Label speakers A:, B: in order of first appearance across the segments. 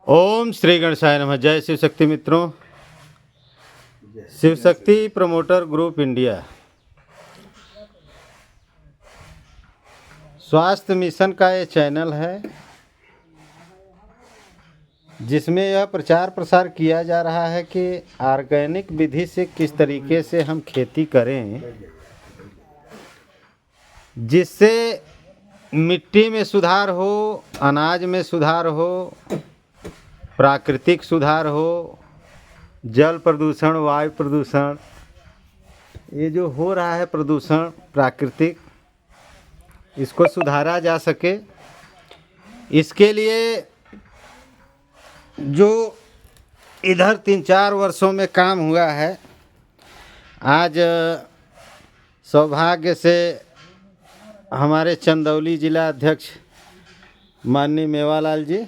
A: ओम श्री गणेशाय नमः। जय शिव शक्ति मित्रों। Shiv Shakti promoter group India स्वास्थ्य मिशन का ये चैनल है जिसमें यह प्रचार प्रसार किया जा रहा है कि ऑर्गेनिक विधि से किस तरीके से हम खेती करें जिससे मिट्टी में सुधार हो, अनाज में सुधार हो, प्राकृतिक सुधार हो, जल प्रदूषण, वायु प्रदूषण, ये जो हो रहा है प्रदूषण प्राकृतिक, इसको सुधारा जा सके। इसके लिए जो इधर 3-4 वर्षों में काम हुआ है, आज सौभाग्य से हमारे चंदौली जिला अध्यक्ष माननीय मेवालाल जी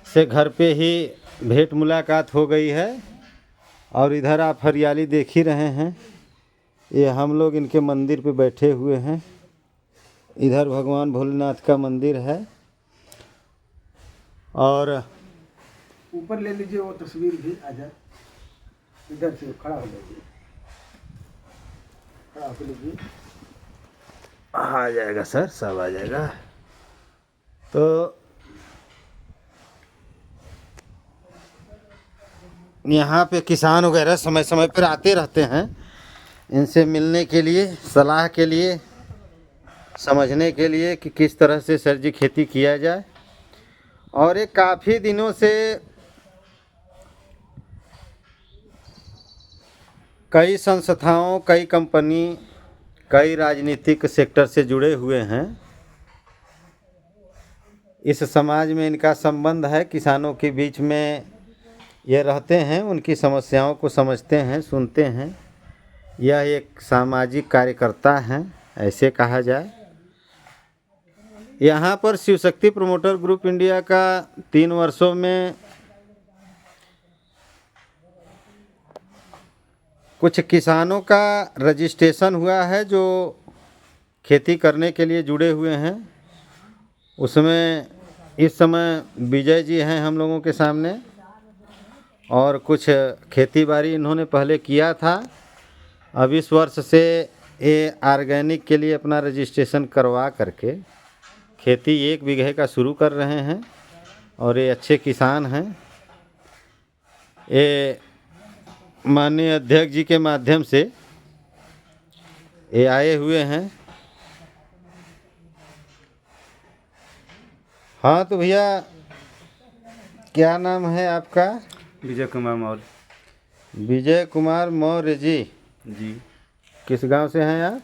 A: से घर पे ही भेंट मुलाकात हो गई है। और इधर आप हरियाली देख ही रहे हैं, ये हम लोग इनके मंदिर पे बैठे हुए हैं। इधर भगवान भोलेनाथ का मंदिर है और
B: ऊपर ले लीजिए वो तस्वीर भी आ जाए, इधर से खड़ा हो जाइए, खड़ा हो लीजिए।
A: आ जाएगा सर, सब आ जाएगा। तो यहाँ पे किसान वगैरह समय समय पर आते रहते हैं, इनसे मिलने के लिए, सलाह के लिए, समझने के लिए कि किस तरह से सर जी खेती किया जाए। और ये काफ़ी दिनों से कई संस्थाओं, कई कंपनी, कई राजनीतिक सेक्टर से जुड़े हुए हैं। इस समाज में इनका संबंध है, किसानों के बीच में ये रहते हैं, उनकी समस्याओं को समझते हैं, सुनते हैं। यह एक सामाजिक कार्यकर्ता हैं, ऐसे कहा जाए। यहाँ पर Shiv Shakti promoter group India का 3 वर्षों में कुछ किसानों का रजिस्ट्रेशन हुआ है जो खेती करने के लिए जुड़े हुए हैं। उसमें इस समय विजय जी हैं हम लोगों के सामने, और कुछ खेती बाड़ी इन्होंने पहले किया था। अब इस वर्ष से ये ऑर्गेनिक के लिए अपना रजिस्ट्रेशन करवा करके खेती 1 बीघे का शुरू कर रहे हैं और ये अच्छे किसान हैं। ये माननीय अध्यक्ष जी के माध्यम से ये आए हुए हैं। हाँ तो भैया, क्या नाम है आपका?
C: विजय कुमार मौर्य।
A: विजय कुमार मौर्य जी।
C: जी,
A: किस गांव से हैं आप?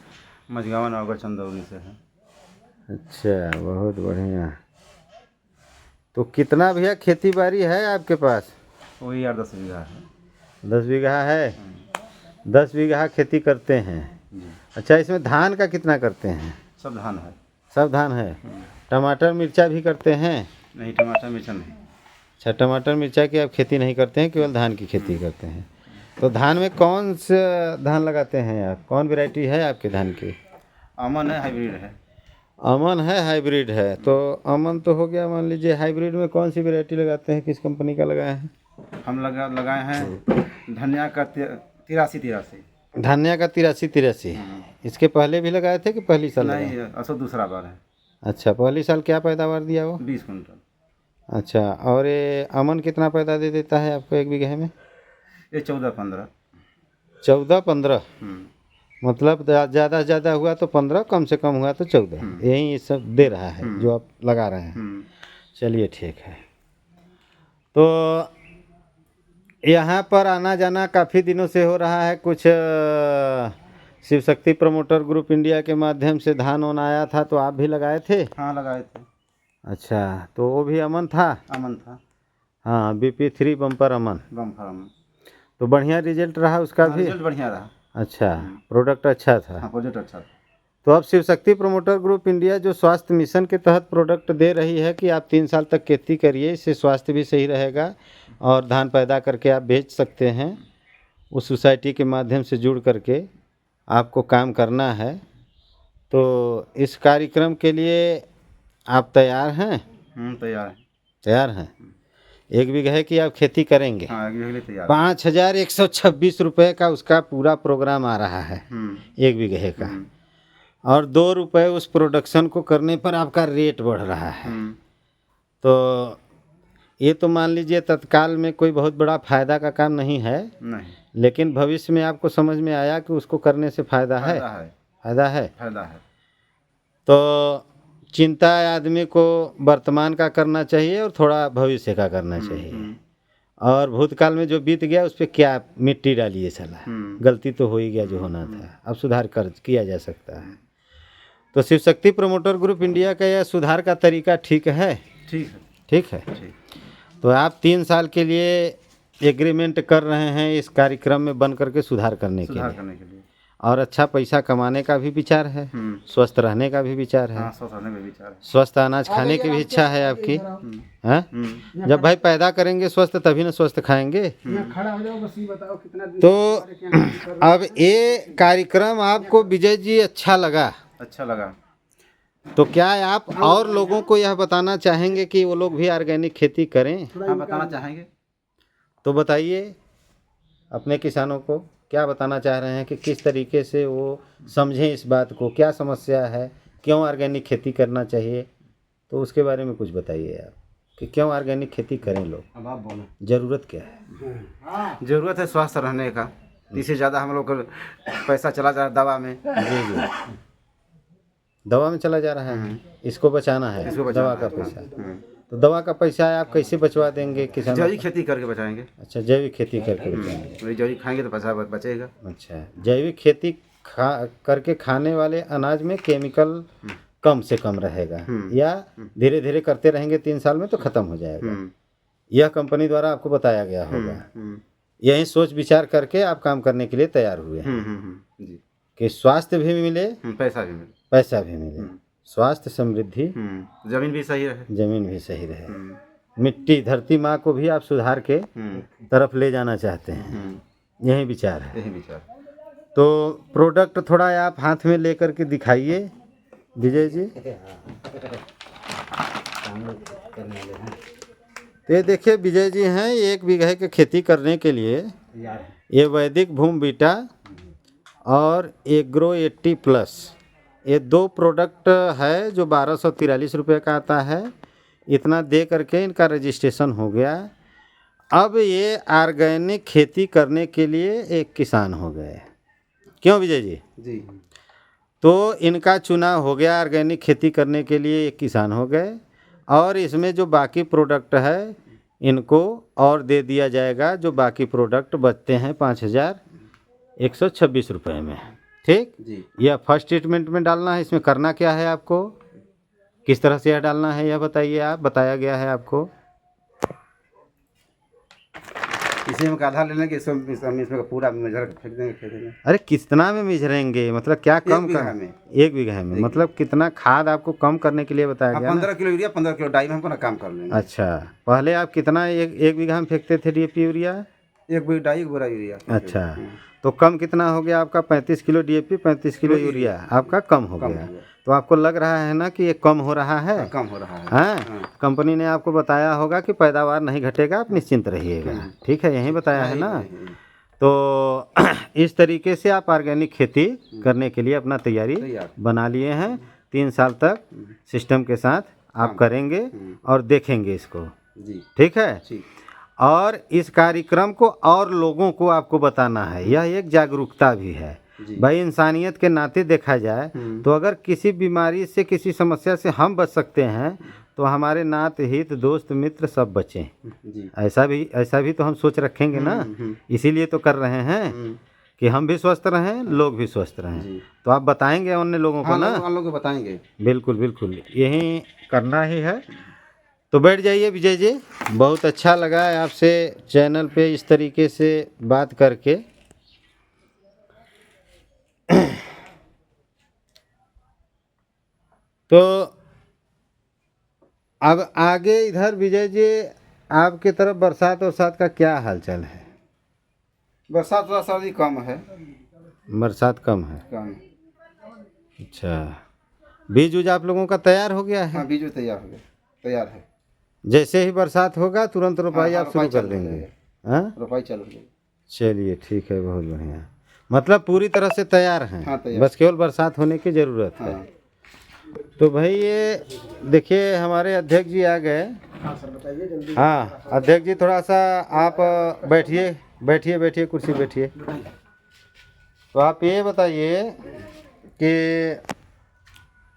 C: मझगांव नवगढ़ चंदौली से है।
A: अच्छा, बहुत बढ़िया। तो कितना भैया खेती बाड़ी है आपके पास?
C: वही 8-10 बीघा है।
A: 10 बीघा है। 10 बीघा खेती करते हैं।
C: जी,
A: अच्छा, इसमें धान का कितना करते हैं?
C: सब धान है।
A: सब धान है। टमाटर मिर्चा भी करते हैं?
C: नहीं, टमाटर मिर्चा नहीं।
A: अच्छा, टमाटर मिर्चा की आप खेती नहीं करते हैं, केवल धान की खेती करते हैं। तो धान में कौन से धान लगाते हैं आप? कौन वैरायटी है आपके धान की?
C: अमन है, हाइब्रिड है।
A: अमन है, हाइब्रिड है। तो अमन तो हो गया, मान लीजिए। हाइब्रिड में कौन सी वैरायटी लगाते हैं, किस कंपनी का लगाए हैं?
C: हम लगाए हैं धनिया का 83-83।
A: धनिया का 83-83। इसके पहले भी लगाए थे कि पहली साल लगाए?
C: नहीं, असो दूसरा बार है।
A: अच्छा, पहली साल क्या पैदावार दिया वो?
C: 20 कुंटल।
A: अच्छा, और ये अमन कितना पैदा दे देता है आपको 1 बीघे में?
C: ये 14-15।
A: 14-15। मतलब ज़्यादा से ज़्यादा हुआ तो 15, कम से कम हुआ तो 14। यही ये सब दे रहा है जो आप लगा रहे हैं। चलिए ठीक है। तो यहाँ पर आना जाना काफ़ी दिनों से हो रहा है। कुछ Shiv Shakti promoter group India के माध्यम से धान वान आया था, तो आप भी लगाए थे?
C: हाँ, लगाए थे।
A: अच्छा, तो वो भी अमन था?
C: अमन था।
A: हाँ, BP3 बम्पर अमन।
C: बम्फर अमन।
A: तो बढ़िया रिजल्ट रहा उसका भी?
C: रिजल्ट बढ़िया रहा।
A: अच्छा, प्रोडक्ट अच्छा था।
C: हाँ, प्रोजेक्ट अच्छा था।
A: तो अब Shiv Shakti promoter group India जो स्वास्थ्य मिशन के तहत प्रोडक्ट दे रही है कि आप 3 साल तक खेती करिए, इससे स्वास्थ्य भी सही रहेगा और धान पैदा करके आप बेच सकते हैं। उस सोसाइटी के माध्यम से जुड़ करके आपको काम करना है। तो इस कार्यक्रम के लिए आप तैयार हैं?
C: तैयार है।
A: तैयार हैं। 1 बीघे की आप खेती करेंगे।
C: हाँ, एक बीघे के लिए तैयार।
A: 5,126 रुपये का उसका पूरा प्रोग्राम आ रहा है 1 बीघे का। और 2 रुपये उस प्रोडक्शन को करने पर आपका रेट बढ़ रहा है। तो ये तो मान लीजिए तत्काल में कोई बहुत बड़ा फायदा का काम नहीं है,
C: नहीं,
A: लेकिन भविष्य में आपको समझ में आया कि उसको करने से फायदा है।
C: फायदा है,
A: फायदा है।
C: फायदा है।
A: तो चिंता आदमी को वर्तमान का करना चाहिए और थोड़ा भविष्य का करना चाहिए। और भूतकाल में जो बीत गया उस पर क्या मिट्टी डालिए साला, गलती तो हो ही गया जो होना था, अब सुधार कर किया जा सकता है। तो Shiv Shakti promoter group India का यह सुधार का तरीका ठीक है।
C: ठीक है,
A: ठीक है। तो आप 3 साल के लिए एग्रीमेंट कर रहे हैं इस कार्यक्रम में बन करके सुधार करने के लिए। और अच्छा पैसा कमाने का भी विचार है, स्वस्थ रहने का भी विचार है।
C: हाँ, स्वस्थ रहने का विचार है।
A: स्वस्थ अनाज खाने की भी इच्छा है आपकी। हैं? जब भाई पैदा करेंगे स्वस्थ तभी ना स्वस्थ खाएंगे।
B: यहाँ खड़ा हो जाओ, बस ये बताओ कितना दिन
A: तो
B: हमारे क्या नाम कर रहे
A: अब ये कार्यक्रम आपको विजय जी अच्छा लगा,
C: अच्छा लगा।
A: तो क्या आप और लोगों को यह बताना चाहेंगे कि वो लोग भी ऑर्गेनिक खेती करें?
C: हाँ, बताना चाहेंगे।
A: तो बताइए अपने किसानों को क्या बताना चाह रहे हैं कि किस तरीके से वो समझें इस बात को, क्या समस्या है, क्यों ऑर्गेनिक खेती करना चाहिए। तो उसके बारे में कुछ बताइए आप कि क्यों ऑर्गेनिक खेती करें लोग,
C: अब आप बोलो।
A: ज़रूरत क्या है?
C: जरूरत है स्वस्थ रहने का। इससे ज़्यादा हम लोग का पैसा चला जा रहा है दवा में।
A: जी, दवा में चला जा रहा है, इसको बचाना है, दवा का पैसा। तो दवा का पैसा आप कैसे बचवा देंगे किसान?
C: जैविक खेती करके बचाएंगे।
A: अच्छा, जैविक खेती करके बचाएंगे।
C: जैविक खाएंगे तो पैसा बचेगा।
A: अच्छा, जैविक खेती करके खाने वाले अनाज में केमिकल कम से कम रहेगा, या धीरे धीरे करते रहेंगे 3 साल में तो ख़त्म हो जाएगा। यह कंपनी द्वारा आपको बताया गया होगा। यही सोच विचार करके आप काम करने के लिए तैयार हुए हैं
C: जी,
A: कि स्वास्थ्य भी मिले,
C: पैसा भी मिले,
A: पैसा भी मिले, स्वास्थ्य समृद्धि,
C: जमीन भी सही रहे,
A: जमीन भी सही रहे, मिट्टी धरती माँ को भी आप सुधार के तरफ ले जाना चाहते हैं। यही विचार है।
C: यही विचार।
A: तो प्रोडक्ट थोड़ा आप हाथ में लेकर के दिखाइए विजय जी। तो ये देखिए विजय जी हैं, 1 बीघे की खेती करने के लिए ये वैदिक भूमि बीटा और एग्रो 80+ ये 2 प्रोडक्ट है जो 1243 रुपये का आता है। इतना दे करके इनका रजिस्ट्रेशन हो गया। अब ये ऑर्गेनिक खेती करने के लिए एक किसान हो गए। क्यों विजय जी?
C: जी।
A: तो इनका चुनाव हो गया, ऑर्गेनिक खेती करने के लिए एक किसान हो गए। और इसमें जो बाकी प्रोडक्ट है इनको और दे दिया जाएगा, जो बाकी प्रोडक्ट बचते हैं 5,126 रुपये में। ठीक
C: जी।
A: यह फर्स्ट ट्रीटमेंट में डालना है। इसमें करना क्या है आपको, किस तरह से यह डालना है यह बताइए आप, बताया गया है आपको।
C: इसी में आधा ले लेंगे, इसमें पूरा मेजर फेंक देंगे खेत में।
A: अरे कितना में मिजरेंगे, मतलब क्या कम
C: 1 बीघा
A: कर
C: में?
A: 1 बीघे में मतलब कितना खाद आपको कम करने के लिए बताया गया ना?
C: 15 किलो यूरिया, 15 किलो डाई में हमको ना काम कर लेंगे।
A: अच्छा, पहले आप कितना एक बीघा में फेंकते थे DAP यूरिया?
C: 1 बोरी डाई, 1 बोरा यूरिया।
A: अच्छा, तो कम कितना हो गया आपका? 35 किलो DAP, 35 किलो यूरिया आपका कम हो गया। तो आपको लग रहा है ना कि ये कम हो रहा है?
C: कम हो रहा है।
A: हाँ, कंपनी ने आपको बताया होगा कि पैदावार नहीं घटेगा, आप निश्चिंत रहिएगा। ठीक है, यही बताया है ना? तो इस तरीके से आप ऑर्गेनिक खेती करने के लिए अपना तैयारी बना लिए हैं। 3 साल तक सिस्टम के साथ आप करेंगे और देखेंगे इसको।
C: जी।
A: ठीक है। और इस कार्यक्रम को और लोगों को आपको बताना है, यह एक जागरूकता भी है भाई। इंसानियत के नाते देखा जाए तो अगर किसी बीमारी से, किसी समस्या से हम बच सकते हैं तो हमारे नात हित दोस्त मित्र सब बचें। ऐसा भी तो हम सोच रखेंगे ना, इसीलिए तो कर रहे हैं कि हम भी स्वस्थ रहें, लोग भी स्वस्थ रहें। तो आप बताएंगे अन्य लोगों को ना?
C: हम लोग बताएंगे।
A: बिल्कुल बिल्कुल, यही करना ही है। तो बैठ जाइए विजय जी, बहुत अच्छा लगा आपसे चैनल पे इस तरीके से बात करके। तो अब आगे इधर विजय जी आपकी तरफ बरसात का क्या हालचाल है?
C: बरसात थोड़ा सर्दी कम है।
A: बरसात कम है।
C: कम।
A: अच्छा, बीज आप लोगों का तैयार हो गया है?
C: हाँ, बीज तैयार हो गया, तैयार है।
A: जैसे ही बरसात होगा तुरंत रोपाई
C: हाँ,
A: आप शुरू
C: रोपाई
A: कर
C: चालू हो
A: देंगे?
C: जाएगी।
A: हाँ,
C: रोपाई चालू हो जाएगी।
A: चलिए ठीक है, बहुत बढ़िया। मतलब पूरी तरह से तैयार हैं।
C: हाँ, तैयार।
A: बस केवल बरसात होने की ज़रूरत है।
C: हाँ
A: तो भाई ये देखिए हमारे अध्यक्ष जी आ गए।
B: हाँ सर बताइए जल्दी।
A: हाँ अध्यक्ष जी, थोड़ा सा आप बैठिए बैठिए बैठिए, कुर्सी बैठिए। तो आप ये बताइए कि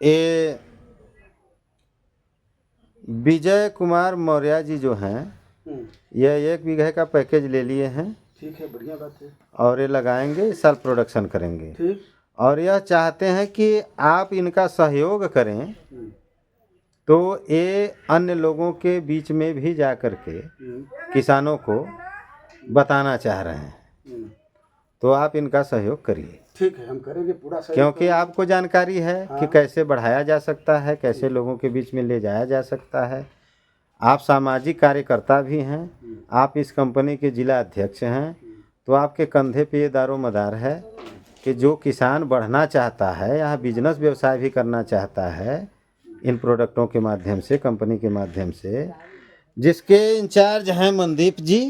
A: ये विजय कुमार मौर्य जी जो हैं, ये 1 बीघे का पैकेज ले लिए हैं
B: ठीक है, बढ़िया बात है।
A: और ये लगाएंगे, इस साल प्रोडक्शन करेंगे।
B: ठीक।
A: और यह चाहते हैं कि आप इनका सहयोग करें, तो ये अन्य लोगों के बीच में भी जा कर के किसानों को बताना चाह रहे हैं। तो आप इनका सहयोग करिए।
B: ठीक है, हम करेंगे पूरा सहयोग।
A: क्योंकि आपको जानकारी है कि कैसे बढ़ाया जा सकता है, कैसे लोगों के बीच में ले जाया जा सकता है। आप सामाजिक कार्यकर्ता भी हैं, आप इस कंपनी के जिला अध्यक्ष हैं, तो आपके कंधे पे ये दारोमदार है कि जो किसान बढ़ना चाहता है, यहाँ बिजनेस व्यवसाय भी करना चाहता है इन प्रोडक्टों के माध्यम से, कंपनी के माध्यम से, जिसके इंचार्ज हैं मनदीप जी।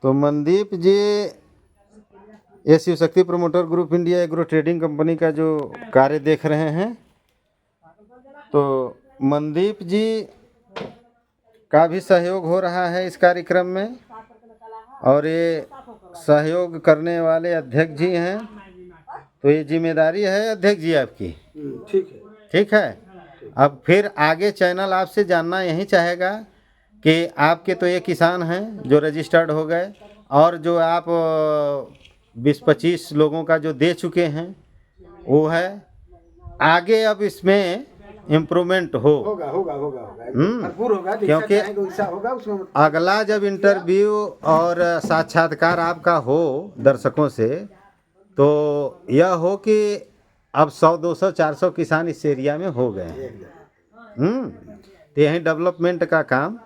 A: तो मनदीप जी ये Shiv Shakti promoter group India agro trading company का जो कार्य देख रहे हैं। तो मनदीप जी का भी सहयोग हो रहा है इस कार्यक्रम में, और ये सहयोग करने वाले अध्यक्ष जी हैं। तो ये जिम्मेदारी है अध्यक्ष जी आपकी।
B: ठीक है।
A: ठीक है। अब फिर आगे चैनल आपसे जानना यही चाहेगा कि आपके तो ये किसान हैं जो रजिस्टर्ड हो गए, और जो आप 20-25 लोगों का जो दे चुके हैं वो है, आगे अब इसमें इम्प्रूवमेंट हो।
B: होगा होगा होगा होगा, भरपूर होगा।
A: क्योंकि
B: ऐसा होगा उसमें।
A: अगला जब इंटरव्यू और साक्षात्कार आपका हो दर्शकों से, तो यह हो कि अब 100, 200, 400 किसान इस एरिया में हो गए हैं। तो यही डेवलपमेंट का काम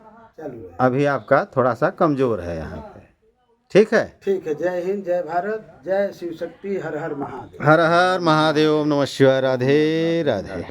A: अभी आपका थोड़ा सा कमज़ोर है यहाँ पे। ठीक है।
B: ठीक है। जय हिंद, जय भारत, जय शिव शक्ति, हर हर महादेव।
A: हर हर महादेव, नमः शिवाय, राधे राधे।